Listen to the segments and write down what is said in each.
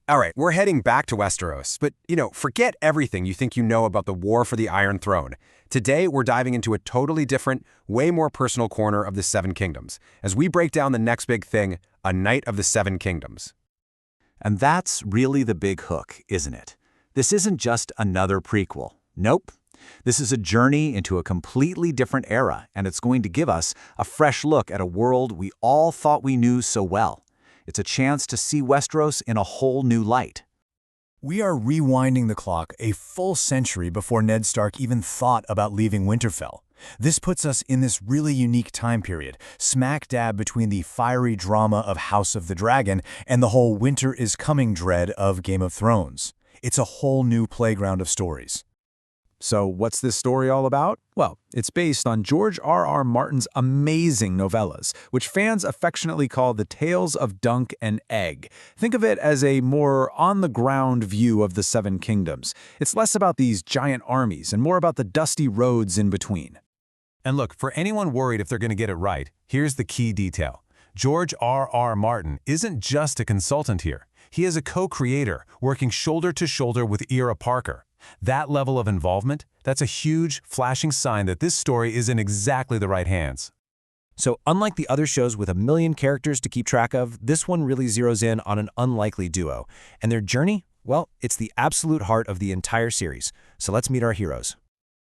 All right, we're heading back to Westeros, but, forget everything you think you know about the War for the Iron Throne. Today, we're diving into a totally different, way more personal corner of the Seven Kingdoms, as we break down the next big thing, A Knight of the Seven Kingdoms. And that's really the big hook, isn't it? This isn't just another prequel. Nope. This is a journey into a completely different era, and it's going to give us a fresh look at a world we all thought we knew so well. It's a chance to see Westeros in a whole new light. We are rewinding the clock a full century before Ned Stark even thought about leaving Winterfell. This puts us in this really unique time period, smack dab between the fiery drama of House of the Dragon and the whole winter is coming dread of Game of Thrones. It's a whole new playground of stories. So what's this story all about? Well, it's based on George R.R. Martin's amazing novellas, which fans affectionately call the Tales of Dunk and Egg. Think of it as a more on-the-ground view of the Seven Kingdoms. It's less about these giant armies and more about the dusty roads in between. And look, for anyone worried if they're going to get it right, here's the key detail. George R.R. Martin isn't just a consultant here. He is a co-creator, working shoulder to shoulder with Ira Parker. That level of involvement, that's a huge, flashing sign that this story is in exactly the right hands. So unlike the other shows with a million characters to keep track of, this one really zeroes in on an unlikely duo. And their journey? Well, it's the absolute heart of the entire series. So let's meet our heroes.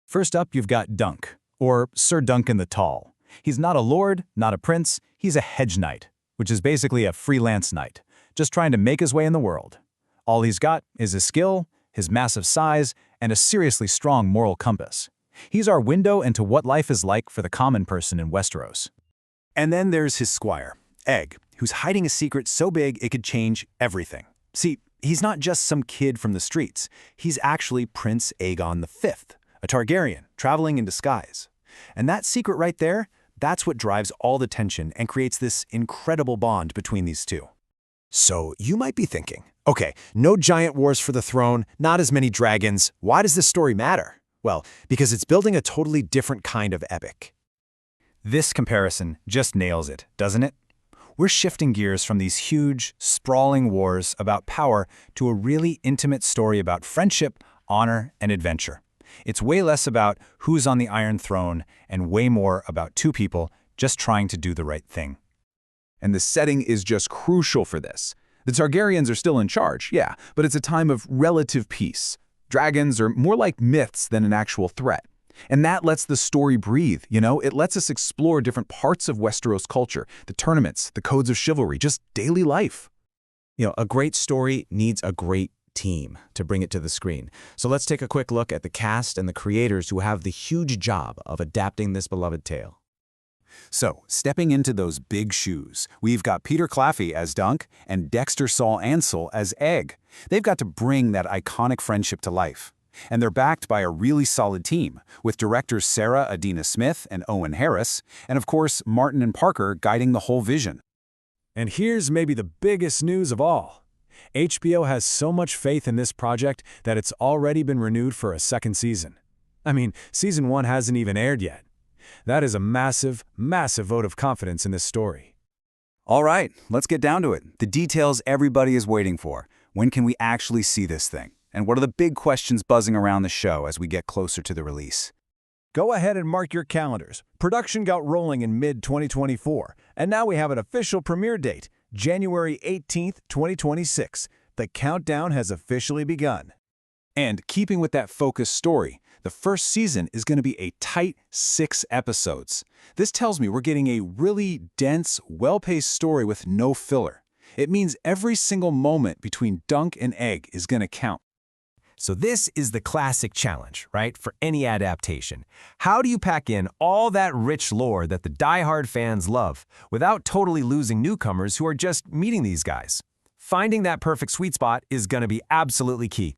First up, you've got Dunk, or Sir Duncan the Tall. He's not a lord, not a prince, he's a hedge knight, which is basically a freelance knight, just trying to make his way in the world. All he's got is his skill, his massive size, and a seriously strong moral compass. He's our window into what life is like for the common person in Westeros. And then there's his squire, Egg, who's hiding a secret so big it could change everything. See, he's not just some kid from the streets. He's actually Prince Aegon V, a Targaryen, traveling in disguise. And that secret right there, that's what drives all the tension and creates this incredible bond between these two. So you might be thinking, okay, no giant wars for the throne, not as many dragons. Why does this story matter? Well, because it's building a totally different kind of epic. This comparison just nails it, doesn't it? We're shifting gears from these huge, sprawling wars about power to a really intimate story about friendship, honor, and adventure. It's way less about who's on the Iron Throne and way more about two people just trying to do the right thing. And the setting is just crucial for this. The Targaryens are still in charge, yeah, but it's a time of relative peace. Dragons are more like myths than an actual threat. And that lets the story breathe, It lets us explore different parts of Westeros culture, the tournaments, the codes of chivalry, just daily life. A great story needs a great team to bring it to the screen. So let's take a quick look at the cast and the creators who have the huge job of adapting this beloved tale. So, stepping into those big shoes, we've got Peter Claffey as Dunk and Dexter Saul Ansel as Egg. They've got to bring that iconic friendship to life. And they're backed by a really solid team, with directors Sarah Adina Smith and Owen Harris, and of course, Martin and Parker guiding the whole vision. And here's maybe the biggest news of all. HBO has so much faith in this project that it's already been renewed for a second season. I mean, season 1 hasn't even aired yet. That is a massive, massive vote of confidence in this story. All right, let's get down to it. The details everybody is waiting for. When can we actually see this thing? And what are the big questions buzzing around the show as we get closer to the release? Go ahead and mark your calendars. Production got rolling in mid-2024, and now we have an official premiere date, January 18th, 2026. The countdown has officially begun. And keeping with that focused story, the first season is going to be a tight 6 episodes. This tells me we're getting a really dense, well-paced story with no filler. It means every single moment between Dunk and Egg is going to count. So this is the classic challenge, right, for any adaptation. How do you pack in all that rich lore that the die-hard fans love without totally losing newcomers who are just meeting these guys? Finding that perfect sweet spot is going to be absolutely key.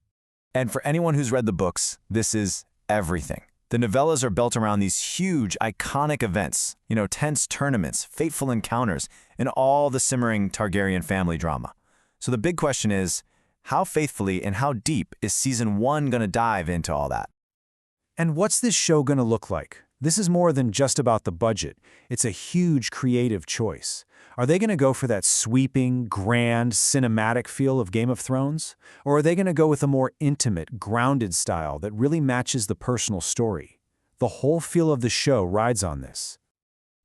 And for anyone who's read the books, this is everything. The novellas are built around these huge, iconic events, tense tournaments, fateful encounters, and all the simmering Targaryen family drama. So the big question is, how faithfully and how deep is Season 1 going to dive into all that? And what's this show going to look like? This is more than just about the budget. It's a huge creative choice. Are they going to go for that sweeping, grand, cinematic feel of Game of Thrones? Or are they going to go with a more intimate, grounded style that really matches the personal story? The whole feel of the show rides on this.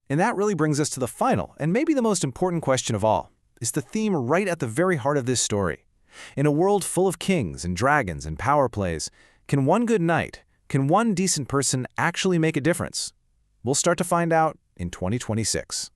And that really brings us to the final, and maybe the most important question of all. Is the theme right at the very heart of this story? In a world full of kings and dragons and power plays, can one good knight, can one decent person actually make a difference? We'll start to find out in 2026.